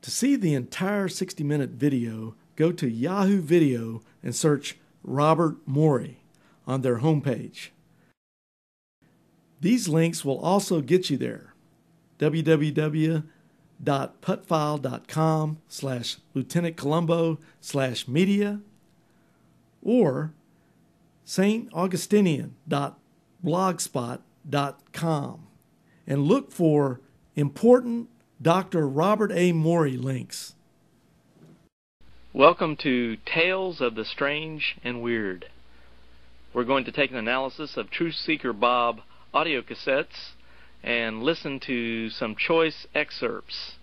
To see the entire 60-minute video, go to Yahoo Video and search Robert Morey on their homepage. These links will also get you there. www.putfile.com/LieutenantColumbo/media or saintaugustinian.blogspot.com and look for important Dr. Robert A. Morey links. Welcome to Tales of the Strange and Weird. We're going to take an analysis of Truth Seeker Bob audio cassettes and listen to some choice excerpts.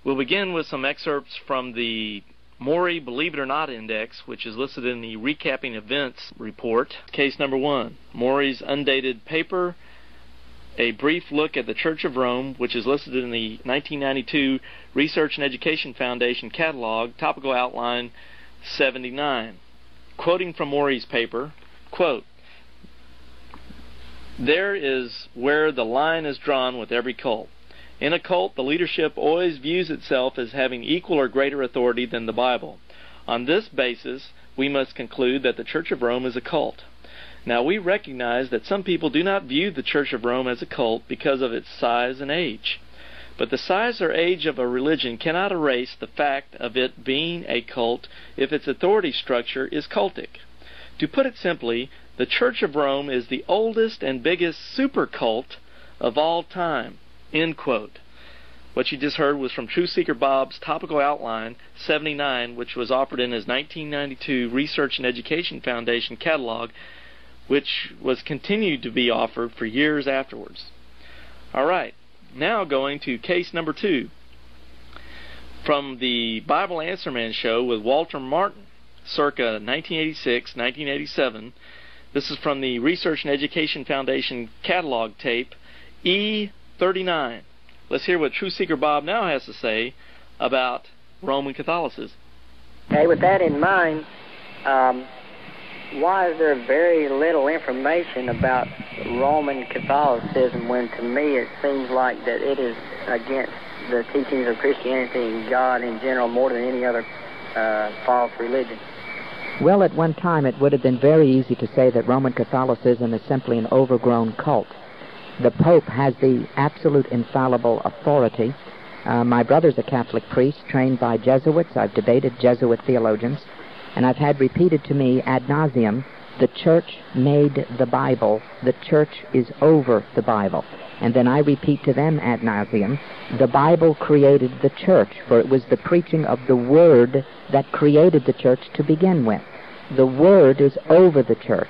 We'll begin with some excerpts from the Morey Believe It or Not Index, which is listed in the Recapping Events report. Case number 1, Morey's undated paper, A Brief Look at the Church of Rome, which is listed in the 1992 Research and Education Foundation catalog, topical outline 79. Quoting from Morey's paper, quote, "There is where the line is drawn with every cult. In a cult, the leadership always views itself as having equal or greater authority than the Bible. On this basis, we must conclude that the Church of Rome is a cult. Now, we recognize that some people do not view the Church of Rome as a cult because of its size and age. But the size or age of a religion cannot erase the fact of it being a cult if its authority structure is cultic. To put it simply, the Church of Rome is the oldest and biggest super cult of all time." End quote. What you just heard was from Truth Seeker Bob's topical outline 79, which was offered in his 1992 Research and Education Foundation catalog, which was continued to be offered for years afterwards. All right, now going to case number 2 from the Bible Answer Man show with Walter Martin, circa 1986-1987. This is from the Research and Education Foundation catalog tape E39. Let's hear what Truth Seeker Bob now has to say about Roman Catholicism. Okay, with that in mind, why is there very little information about Roman Catholicism when to me it seems like that it is against the teachings of Christianity and God in general more than any other false religion? Well, at one time it would have been very easy to say that Roman Catholicism is simply an overgrown cult. The Pope has the absolute infallible authority. My brother's a Catholic priest trained by Jesuits. I've debated Jesuit theologians, and I've had repeated to me ad nauseum, the Church made the Bible, the Church is over the Bible. And then I repeat to them ad nauseum, the Bible created the Church, for it was the preaching of the Word that created the Church to begin with. The Word is over the Church.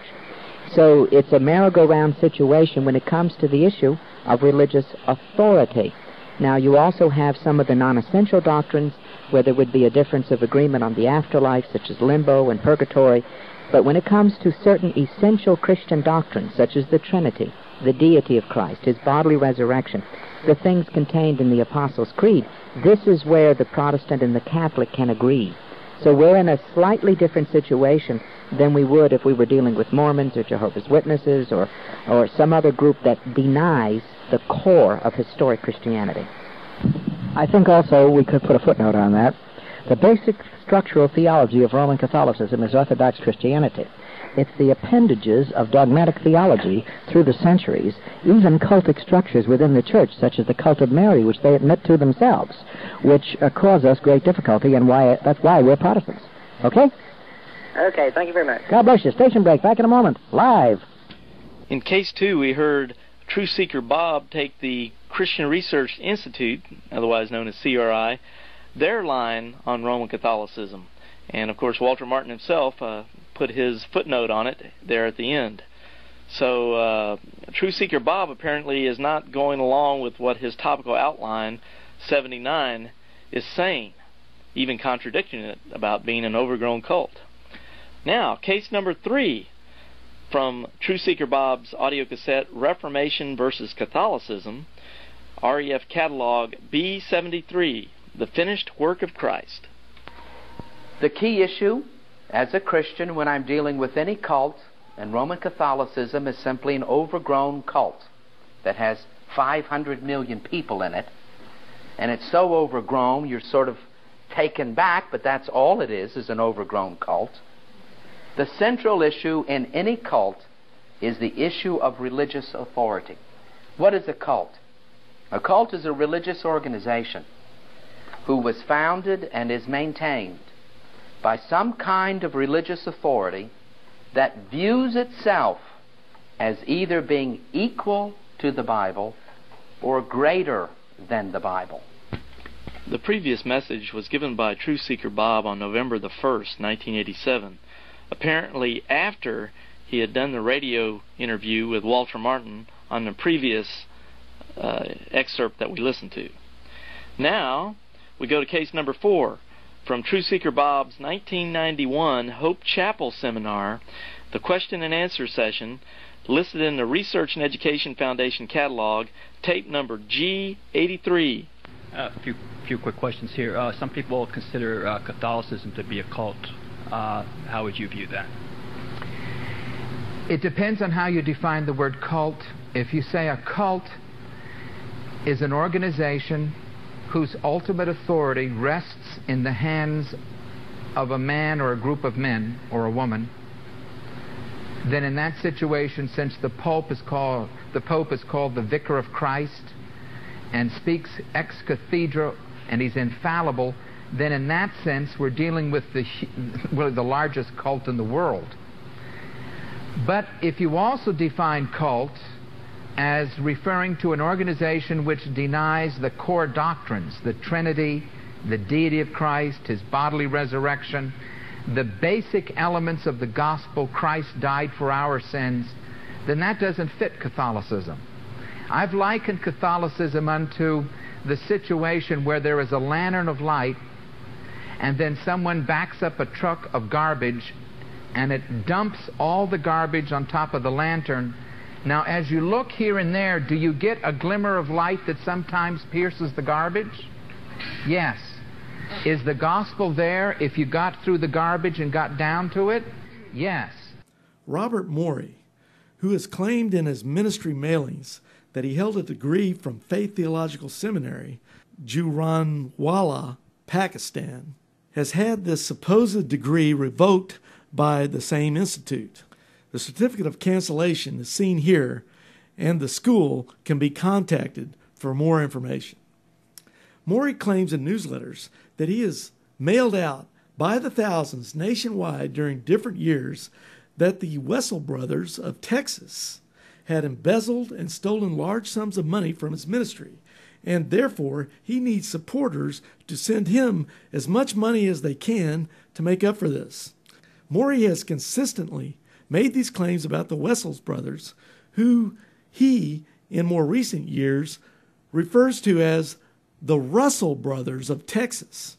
So it's a merry-go-round situation when it comes to the issue of religious authority. Now, you also have some of the non-essential doctrines where there would be a difference of agreement on the afterlife, such as limbo and purgatory. But when it comes to certain essential Christian doctrines, such as the Trinity, the deity of Christ, his bodily resurrection, the things contained in the Apostles' Creed, this is where the Protestant and the Catholic can agree. So we're in a slightly different situation than we would if we were dealing with Mormons or Jehovah's Witnesses or some other group that denies the core of historic Christianity. I think also we could put a footnote on that. The basic structural theology of Roman Catholicism is Orthodox Christianity. It's the appendages of dogmatic theology through the centuries, even cultic structures within the Church, such as the cult of Mary, which they admit to themselves, which cause us great difficulty, and that's why we're Protestants. Okay? Okay, thank you very much. God bless you. Station break. Back in a moment. Live. In case 2, we heard Truth Seeker Bob take the Christian Research Institute, otherwise known as CRI, their line on Roman Catholicism. And, of course, Walter Martin himself put his footnote on it there at the end. So Truth Seeker Bob apparently is not going along with what his topical outline 79 is saying, even contradicting it about being an overgrown cult. Now, case number 3 from Truth Seeker Bob's audio cassette, Reformation versus Catholicism, REF Catalog B73, The Finished Work of Christ. The key issue as a Christian when I'm dealing with any cult, and Roman Catholicism is simply an overgrown cult that has 500 million people in it, and it's so overgrown you're sort of taken back, but that's all it is an overgrown cult. The central issue in any cult is the issue of religious authority. What is a cult? A cult is a religious organization who was founded and is maintained by some kind of religious authority that views itself as either being equal to the Bible or greater than the Bible. The previous message was given by Truth Seeker Bob on November the 1st, 1987, apparently after he had done the radio interview with Walter Martin on the previous excerpt that we listened to. Now, we go to case number 4 from Truth Seeker Bob's 1991 Hope Chapel seminar, the question and answer session listed in the Research and Education Foundation catalog, tape number G83. A few quick questions here. Some people consider Catholicism to be a cult. How would you view that? It depends on how you define the word cult. If you say a cult is an organization whose ultimate authority rests in the hands of a man or a group of men or a woman, then in that situation, since the Pope is called the Vicar of Christ and speaks ex cathedra and he's infallible, then in that sense we're dealing with the largest cult in the world. But if you also define cult as referring to an organization which denies the core doctrines, the Trinity, the deity of Christ, his bodily resurrection, the basic elements of the gospel, Christ died for our sins, then that doesn't fit Catholicism. I've likened Catholicism unto the situation where there is a lantern of light and then someone backs up a truck of garbage and it dumps all the garbage on top of the lantern. Now, as you look here and there, do you get a glimmer of light that sometimes pierces the garbage? Yes. Is the gospel there if you got through the garbage and got down to it? Yes. Robert Morey, who has claimed in his ministry mailings that he held a degree from Faith Theological Seminary, Gujranwala, Pakistan, has had this supposed degree revoked by the same institute. The certificate of cancellation is seen here, and the school can be contacted for more information. Morey claims in newsletters that he has mailed out by the thousands nationwide during different years that the Wessel brothers of Texas had embezzled and stolen large sums of money from his ministry, and therefore he needs supporters to send him as much money as they can to make up for this. Morey has consistently made these claims about the Wessels brothers, who he, in more recent years, refers to as the Russell brothers of Texas.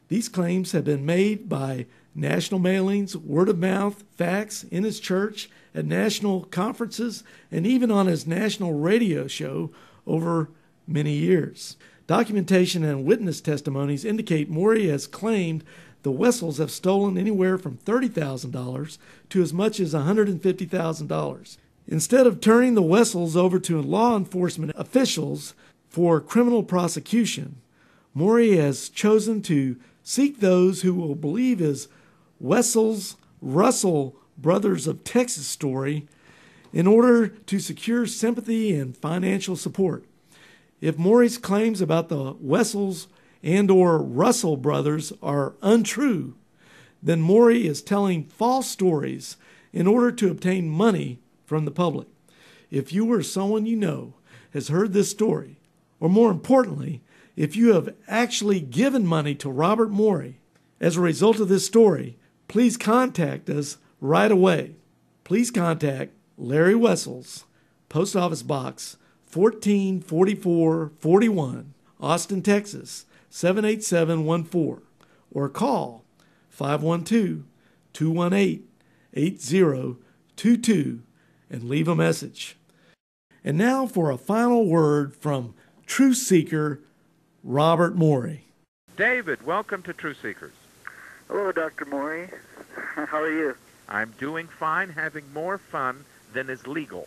These claims have been made by national mailings, word of mouth, facts, in his church, at national conferences, and even on his national radio show over many years. Documentation and witness testimonies indicate Morey has claimed the Wessels have stolen anywhere from $30,000 to as much as $150,000. Instead of turning the Wessels over to law enforcement officials for criminal prosecution, Morey has chosen to seek those who will believe his Wessels-Russell brothers of Texas story in order to secure sympathy and financial support. If Morey's claims about the Wessels and or Russell brothers are untrue, then Morey is telling false stories in order to obtain money from the public. If you or someone you know has heard this story, or more importantly, if you have actually given money to Robert Morey as a result of this story, please contact us right away. Please contact Larry Wessels, Post Office Box 144441, Austin, Texas 78714, or call 512-218-8022 and leave a message. And now for a final word from Truth Seeker Robert Morey. David, welcome to Truth Seekers. Hello, Dr. Morey. How are you? I'm doing fine, having more fun than is legal.